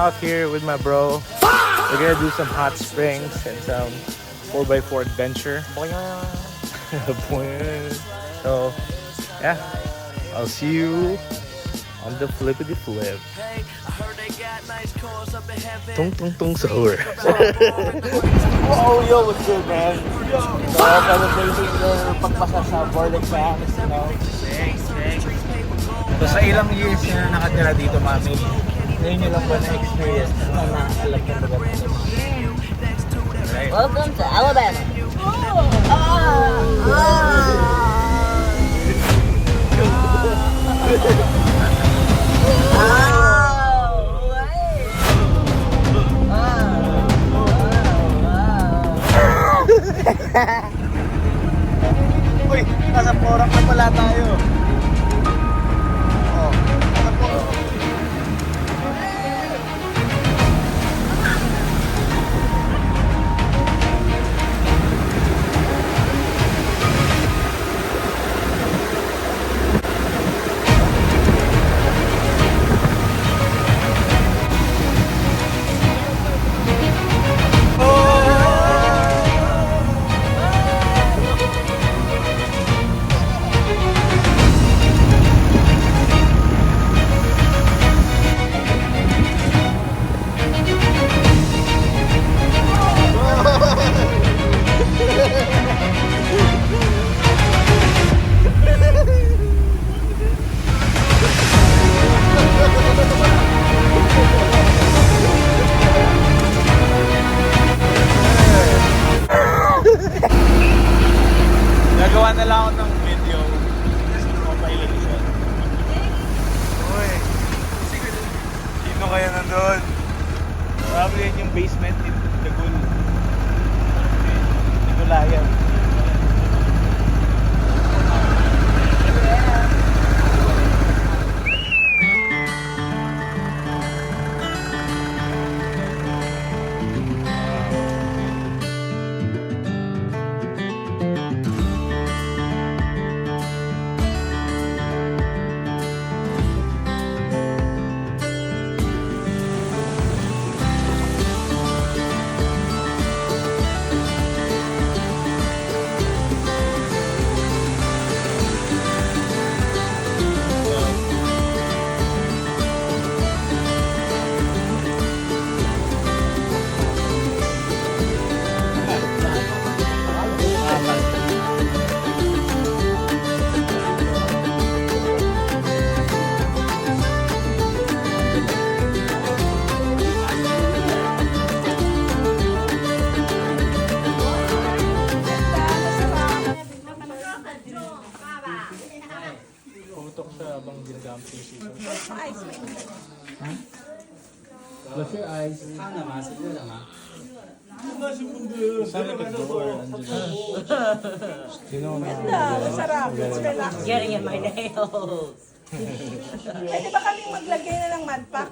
out here with my bro. We're gonna do some hot springs and some 4x4 adventure. So, yeah, I'll see you on the flippity flip. Tung tung tung sahur. Oh, yo, what's good, man? So, celebrating your pagpasa sa board exams, you know? So sa ilang years na nakatira dito, mami, ngayon nyo lang ba na-experience na alam yung lugar nito? Right? Welcome to Alabama. Uy, nasa forum na pala tayo. Oh, nasa forum. Nagawa na lang ako ng video. Mobile edition. Uy, sino kaya nandun? Probably yun yung basement in Tagul. Tigulayan. Putok siya habang ginagamit yung season. Close your eyes. Sana ka-door. Sino na? Masarap. It's relax. Getting in my nails. Pwede ba kaming maglagay na ng mud pack?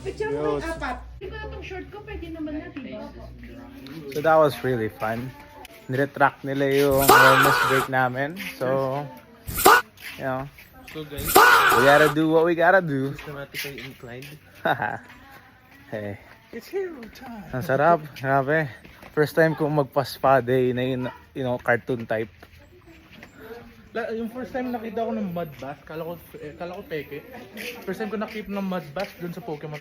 Picture mo yung apat. Di ba itong short ko, pwede naman na, diba? So that was really fun. Niretract nila yung wellness break namin. So, you know, we gotta do what we gotta do. Systematically inclined. Hey. Ang sarap. Grabe. First time kong magpa-spa day na yun, you know, cartoon type. Yung first time nakita ko ng mud bath, kala ko peke. First time ko nakita ng mud bath dun sa Pokemon.